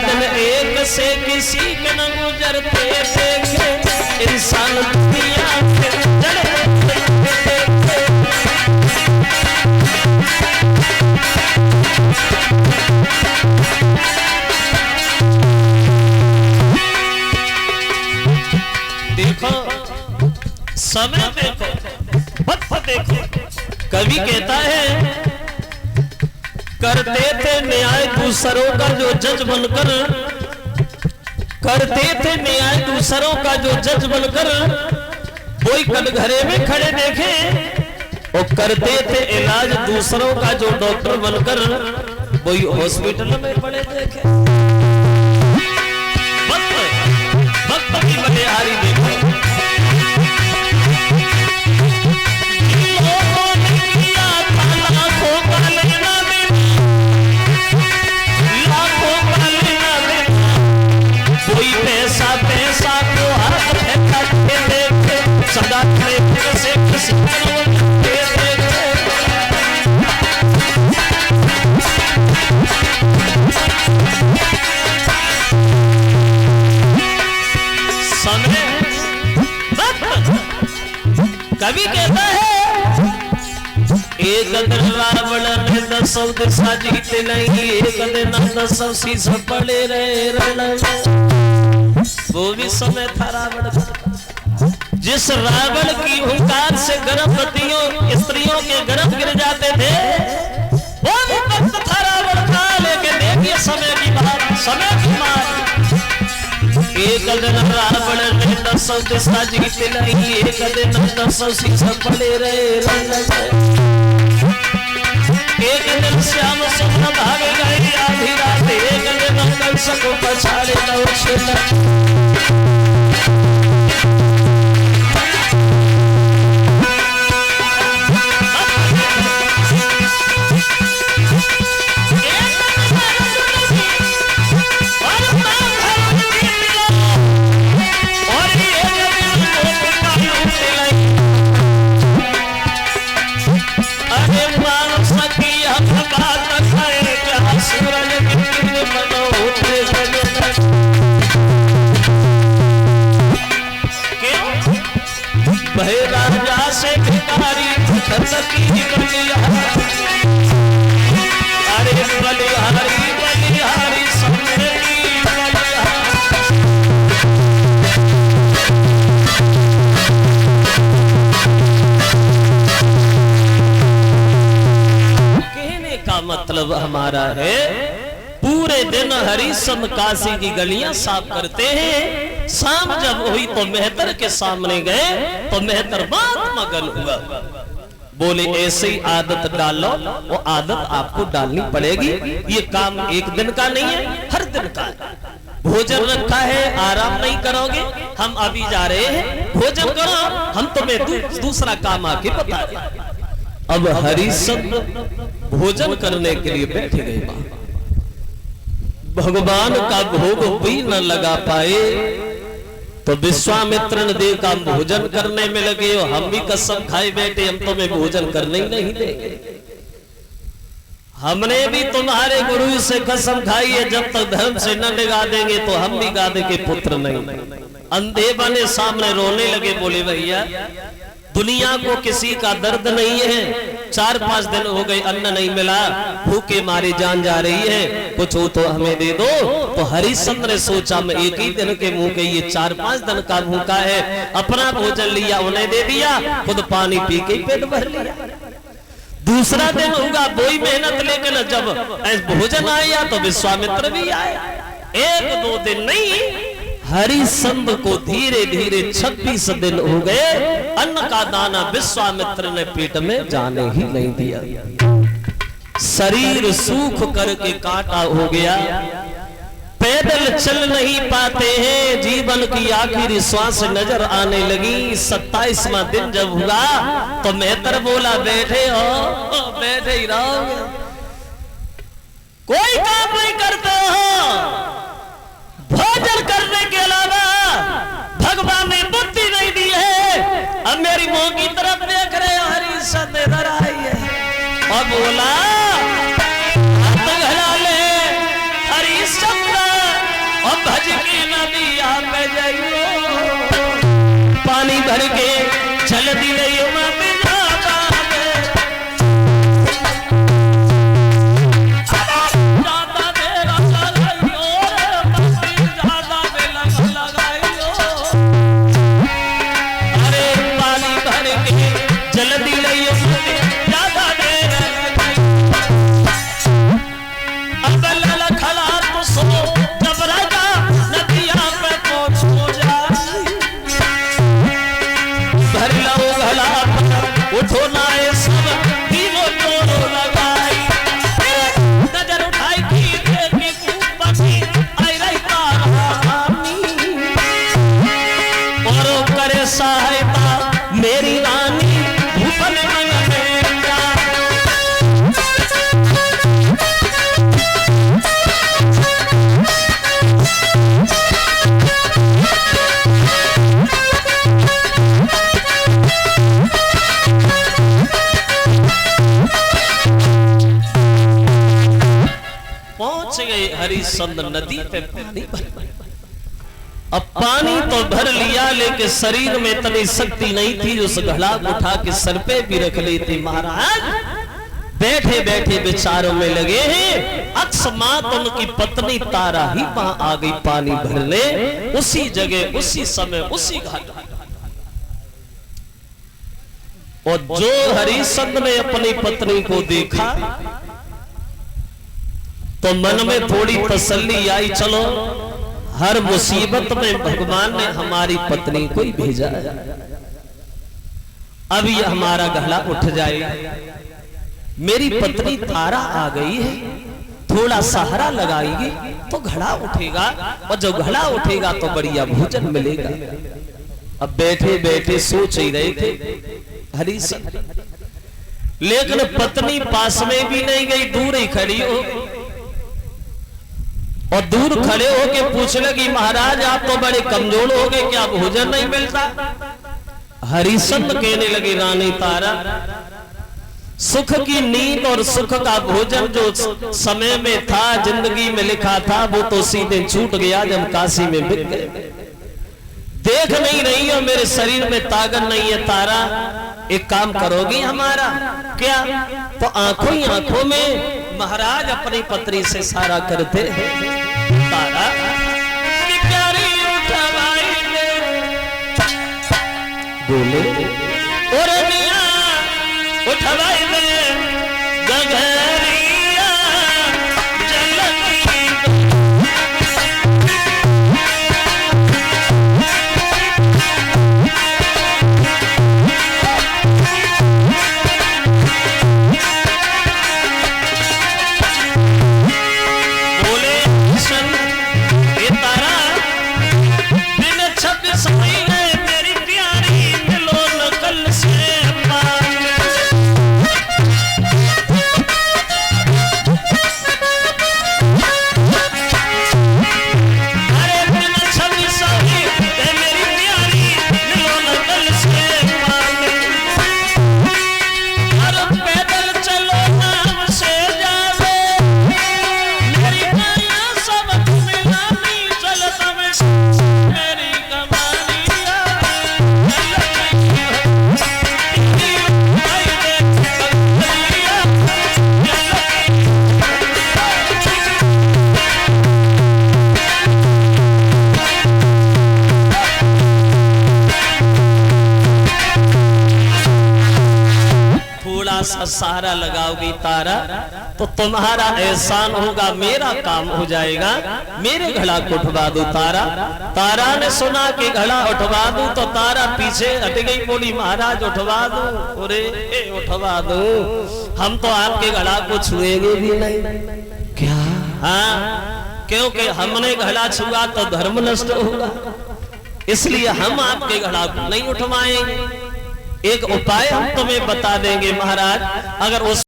दिन एक से किसी के न गुजरते देखे इंसान दुनिया के देखो समय देखो वक्त देखो। कवि कहता है करते थे न्याय दूसरों का जो जज बनकर, करते थे न्याय दूसरों का जो जज बनकर, कोई कटघरे में खड़े देखे और करते थे इलाज दूसरों का जो डॉक्टर बनकर, कोई हॉस्पिटल में पड़े देखे। वक्त की बलिहारी देखो। सदा से कवि कहता है एक दिन रावण ने 10 दिशा जीते नहीं, एक दिन 10 शीश पड़े रहे रण। वो भी समय था रावण का, जिस रावण की हुंकार से गर्भवतियों स्त्रियों के गर्भ गिर जाते थे, वो भी वक्त था रावण का। लेकिन देखिए समय की बात, समय की बात। एक दिन रावण ने 10 दिशा जीते नहीं, एक दिन 10 शीश पड़े रहे रण। एक दिन श्याम सुंदर भाग गए आधी रात, एक दिन कंस को पछाड़े नौ। राजा से भिखारी अरे बलिहारी बलिहारी कहने का मतलब हमारा है पूरे दिन हरिश्चंद्र काशी की गलियां साफ करते हैं। शाम जब हुई तो मेहतर के सामने गए तो मेहतर बात मगन हुआ। बोले ऐसी आदत डालो, वो आदत आपको डालनी पड़ेगी। ये काम एक दिन का नहीं है, हर दिन का है। भोजन रखा है, आराम नहीं करोगे, हम अभी जा रहे हैं, भोजन करो, हम तुम्हें दूसरा काम आके बता दें। अब हरिश्चंद्र भोजन करने के लिए बैठे गए। भगवान का भोग भी न लगा पाए तो विश्वामित्र ने देखा भोजन करने में लगे हो, हम भी कसम खाए बैठे, हम तुम्हें भोजन करने ही नहीं देंगे। हमने भी तुम्हारे गुरु से कसम खाई है, जब तक धर्म से न निगा देंगे तो हम भी गादे के पुत्र नहीं। अंधे बने सामने रोने लगे। बोले भैया दुनिया को किसी का दर्द नहीं है, 4-5 दिन हो गए अन्न नहीं मिला, भूखे मारे जान जा रही है, कुछ हो तो हमें दे दो। तो हरिश्चंद्र ने सोचा मैं एक ही दिन के मुंह के ये 4-5 दिन का भूखा है, अपना भोजन लिया उन्हें दे दिया, खुद पानी पी के पेट भर लिया। दूसरा दिन होगा वही मेहनत, लेकिन जब भोजन आया तो विश्वामित्र भी आए। 1-2 दिन नहीं, हरिश्चंद्र को धीरे धीरे 26 दिन हो गए, अन्न का दाना विश्वामित्र ने पेट में जाने ही नहीं दिया। शरीर सूख करके कांटा हो गया, पैदल चल नहीं पाते हैं, जीवन की आखिरी श्वास नजर आने लगी। 27वां दिन जब हुआ तो मेहतर बोला बैठे हो, बैठे ही रहोगे, कोई काम नहीं करते हो, भोजन करने के अलावा भगवान ने बुद्धि नहीं दी है। अब मेरी मुंह की तरफ देख रहे हो, हरिश्चंद्र इधर आई है और बोला हाथ घड़ा ले हरिश्चंद्र जल्दी ले मैं बिना हरिश्चंद्र नदी पे पानी भर। अब पानी तो भर लिया लेकिन शरीर में इतनी शक्ति नहीं थी, उस घड़ा उठा के सर पे भी रख ली थी। महाराज बैठे बैठे विचारों में लगे हैं। अकस्मात उनकी पत्नी तारा ही वहां आ गई पानी भरने, उसी जगह उसी समय उसी घाट। और जो हरिश्चंद्र ने अपनी पत्नी को देखा तो मन में थोड़ी तसल्ली आई, चलो हर मुसीबत में भगवान ने हमारी पत्नी को ही भेजा है, अब ये हमारा घड़ा उठ जाएगा। मेरी पत्नी तारा आ गई है, थोड़ा सहारा लगाएगी तो घड़ा उठेगा, और जब घड़ा उठेगा तो बढ़िया भोजन मिलेगा। अब बैठे बैठे सोच ही रहे थे हरिश्चंद्र, लेकिन पत्नी पास में भी नहीं गई, दूर ही खड़ी हो। और दूर खड़े होके पूछ लगी, महाराज आप तो बड़े कमजोर हो गए, क्या भोजन नहीं मिलता? हरिश्चंद्र कहने लगे, रानी तारा, सुख की नींद और सुख का भोजन जो समय में था, जिंदगी में लिखा था, वो तो सीधे छूट गया जब काशी में बिक गए। देख नहीं रही हो मेरे शरीर में ताकत नहीं है तारा, एक काम करोगी हमारा? क्या? तो आंखों ही आंखों में महाराज अपनी पत्नी से सारा करते हैं। तारा की प्यारी उठवाई बोले, और मिया उठवाई दे गगरिया जलती सहारा लगाओगी तारा तो तुम्हारा एहसान होगा, मेरा काम हो जाएगा, मेरे घड़ा को उठवा दो तारा। तारा ने सुना कि घड़ा उठवा दूं तो तारा पीछे हट गई, बोली महाराज उठवा दो, अरे उठवा दो, हम तो आपके घड़ा को छुएंगे भी नहीं। क्या? हाँ, क्योंकि हमने घड़ा छुआ तो धर्म नष्ट होगा, इसलिए हम आपके घड़ा को नहीं उठवाएंगे। एक उपाय हम तुम्हें बता देंगे महाराज, अगर उस